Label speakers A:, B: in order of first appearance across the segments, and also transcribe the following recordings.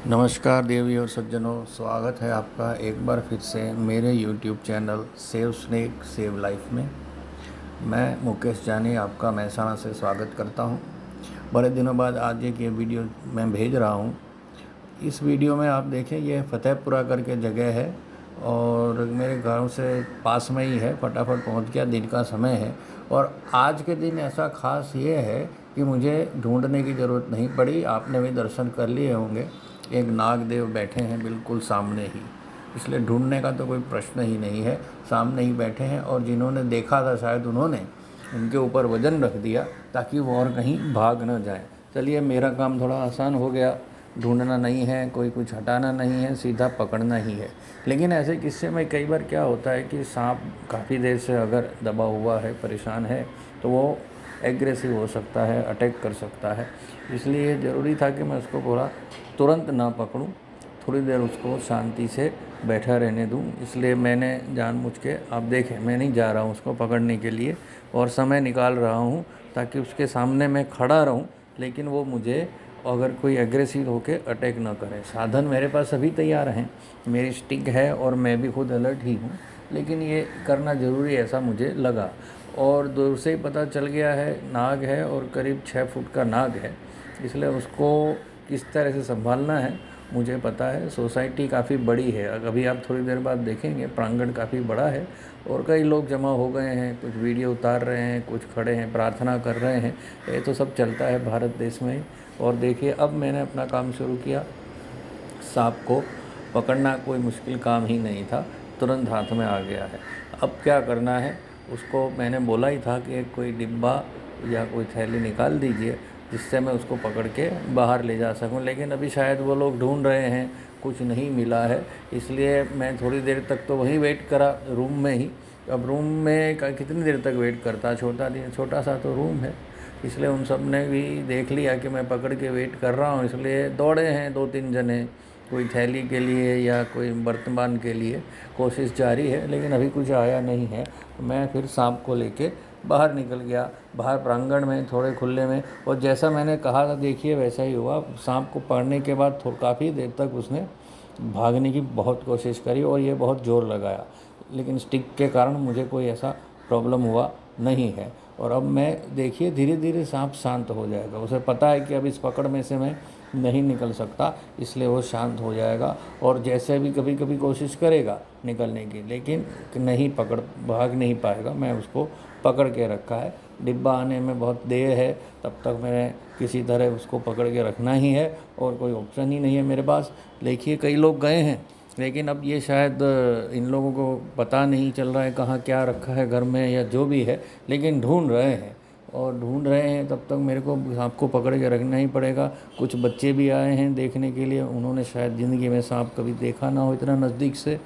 A: नमस्कार देवी और सज्जनों, स्वागत है आपका एक बार फिर से मेरे YouTube channel save snake save life में। मैं मुकेश जानी आपका मेहसाणा से स्वागत करता हूं। बड़े दिनों बाद आज एक ये वीडियो मैं भेज रहा हूं। इस वीडियो में आप देखें, ये फतेहपुरा करके जगह है और मेरे गांव से पास में ही है, फटाफट पहुंच गया। दिन का समय है और आज के दिन ऐसा ख़ास ये है कि मुझे ढूंढने की ज़रूरत नहीं पड़ी। आपने भी दर्शन कर लिए होंगे। एक नागदेव बैठे हैं बिल्कुल सामने ही, इसलिए ढूंढने का तो कोई प्रश्न ही नहीं है। सामने ही बैठे हैं और जिन्होंने देखा था शायद उन्होंने उनके ऊपर वज़न रख दिया ताकि वो और कहीं भाग न जाए। चलिए, मेरा काम थोड़ा आसान हो गया। ढूंढना नहीं है, कोई कुछ हटाना नहीं है, सीधा पकड़ना ही है। लेकिन ऐसे किस्से में कई बार क्या होता है कि सांप काफ़ी देर से अगर दबा हुआ है, परेशान है, तो वो एग्रेसिव हो सकता है, अटैक कर सकता है। इसलिए ज़रूरी था कि मैं उसको पूरा तुरंत ना पकड़ूं, थोड़ी देर उसको शांति से बैठा रहने दूं। इसलिए मैंने जानबूझ के, आप देखें, मैं नहीं जा रहा हूं उसको पकड़ने के लिए और समय निकाल रहा हूं ताकि उसके सामने मैं खड़ा रहूं, लेकिन वो मुझे अगर कोई एग्रेसिव होके अटैक ना करे। साधन मेरे पास सभी तैयार हैं, मेरी स्टिक है और मैं भी खुद अलर्ट ही हूँ, लेकिन ये करना ज़रूरी ऐसा मुझे लगा। और दूर से ही पता चल गया है नाग है और करीब 6 फुट का नाग है, इसलिए उसको किस तरह से संभालना है मुझे पता है। सोसाइटी काफ़ी बड़ी है, अभी आप थोड़ी देर बाद देखेंगे प्रांगण काफ़ी बड़ा है और कई लोग जमा हो गए हैं, कुछ वीडियो उतार रहे हैं, कुछ खड़े हैं, प्रार्थना कर रहे हैं। ये तो सब चलता है भारत देश में। और देखिए, अब मैंने अपना काम शुरू किया। सांप को पकड़ना कोई मुश्किल काम ही नहीं था, तुरंत हाथ में आ गया है। अब क्या करना है, उसको मैंने बोला ही था कि कोई डिब्बा या कोई थैली निकाल दीजिए जिससे मैं उसको पकड़ के बाहर ले जा सकूं। लेकिन अभी शायद वो लोग ढूंढ रहे हैं, कुछ नहीं मिला है, इसलिए मैं थोड़ी देर तक तो वहीं वेट करा, रूम में ही। अब रूम में कितनी देर तक वेट करता, छोटा सा तो रूम है, इसलिए उन सब ने भी देख लिया कि मैं पकड़ के वेट कर रहा हूँ, इसलिए दौड़े हैं 2-3 जने, कोई थैली के लिए या कोई बर्तमान के लिए। कोशिश जारी है, लेकिन अभी कुछ आया नहीं है। मैं फिर सांप को लेके बाहर निकल गया, बाहर प्रांगण में थोड़े खुले में, और जैसा मैंने कहा था देखिए वैसा ही हुआ। सांप को पकड़ने के बाद काफ़ी देर तक उसने भागने की बहुत कोशिश करी और ये बहुत ज़ोर लगाया, लेकिन स्टिक के कारण मुझे कोई ऐसा प्रॉब्लम हुआ नहीं है। और अब मैं देखिए धीरे धीरे सांप शांत हो जाएगा। उसे पता है कि अब इस पकड़ में से मैं नहीं निकल सकता, इसलिए वो शांत हो जाएगा और जैसे भी कभी कभी कोशिश करेगा निकलने की, लेकिन नहीं भाग नहीं पाएगा। मैं उसको पकड़ के रखा है। डिब्बा आने में बहुत देर है, तब तक मैंने किसी तरह उसको पकड़ के रखना ही है और कोई ऑप्शन ही नहीं है मेरे पास। देखिए, कई लोग गए हैं, लेकिन अब ये शायद इन लोगों को पता नहीं चल रहा है कहाँ क्या रखा है घर में या जो भी है, लेकिन ढूंढ रहे हैं। और ढूंढ रहे हैं तब तक मेरे को सांप को पकड़ के रखना ही पड़ेगा। कुछ बच्चे भी आए हैं देखने के लिए, उन्होंने शायद ज़िंदगी में सांप कभी देखा ना हो इतना नज़दीक से,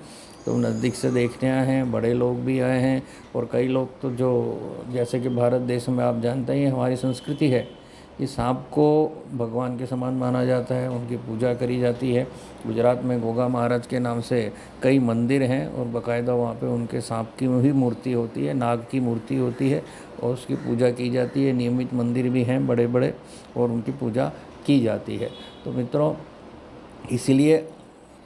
A: तो नज़दीक से देखने आए हैं। बड़े लोग भी आए हैं और कई लोग तो जो, जैसे कि भारत देश में आप जानते हैं हमारी संस्कृति है कि सांप को भगवान के समान माना जाता है, उनकी पूजा करी जाती है। गुजरात में गोगा महाराज के नाम से कई मंदिर हैं और बाकायदा वहाँ पे उनके सांप की भी मूर्ति होती है, नाग की मूर्ति होती है और उसकी पूजा की जाती है। नियमित मंदिर भी हैं बड़े बड़े और उनकी पूजा की जाती है। तो मित्रों, इसलिए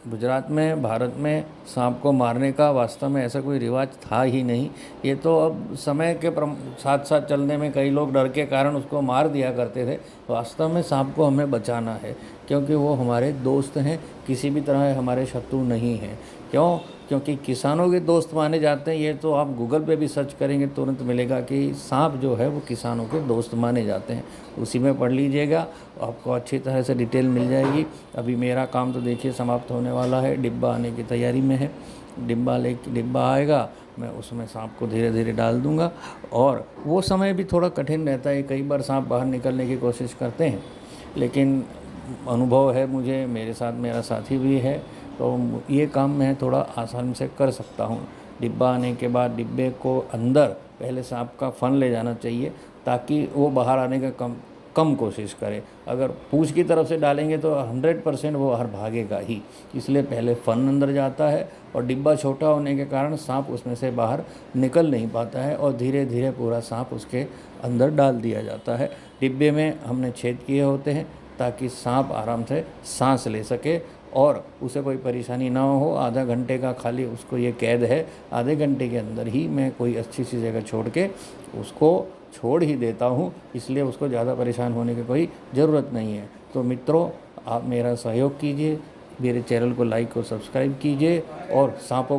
A: गुजरात में, भारत में सांप को मारने का वास्तव में ऐसा कोई रिवाज था ही नहीं। ये तो अब समय के साथ साथ चलने में कई लोग डर के कारण उसको मार दिया करते थे। वास्तव में सांप को हमें बचाना है, क्योंकि वो हमारे दोस्त हैं, किसी भी तरह हमारे शत्रु नहीं हैं। क्यों? क्योंकि किसानों के दोस्त माने जाते हैं। ये तो आप गूगल पे भी सर्च करेंगे तुरंत मिलेगा कि सांप जो है वो किसानों के दोस्त माने जाते हैं। उसी में पढ़ लीजिएगा, आपको अच्छी तरह से डिटेल मिल जाएगी। अभी मेरा काम तो देखिए समाप्त होने वाला है, डिब्बा आने की तैयारी में है। डिब्बा आएगा, मैं उसमें सांप को धीरे धीरे डाल दूंगा। और वो समय भी थोड़ा कठिन रहता है, कई बार सांप बाहर निकलने की कोशिश करते हैं, लेकिन अनुभव है मुझे, मेरे साथ मेरा साथी भी है, तो ये काम मैं थोड़ा आसानी से कर सकता हूँ। डिब्बा आने के बाद डिब्बे को अंदर पहले सांप का फन ले जाना चाहिए ताकि वो बाहर आने का कम कोशिश करे। अगर पूंछ की तरफ से डालेंगे तो 100% वो बाहर भागेगा ही, इसलिए पहले फन अंदर जाता है और डिब्बा छोटा होने के कारण सांप उसमें से बाहर निकल नहीं पाता है और धीरे धीरे पूरा सांप उसके अंदर डाल दिया जाता है। डिब्बे में हमने छेद किए होते हैं ताकि सांप आराम से सांस ले सके और उसे कोई परेशानी ना हो। आधा घंटे का खाली उसको ये कैद है, आधे घंटे के अंदर ही मैं कोई अच्छी सी जगह छोड़ के उसको छोड़ ही देता हूँ, इसलिए उसको ज़्यादा परेशान होने की कोई ज़रूरत नहीं है। तो मित्रों, आप मेरा सहयोग कीजिए, मेरे चैनल को लाइक और सब्सक्राइब कीजिए और सांपों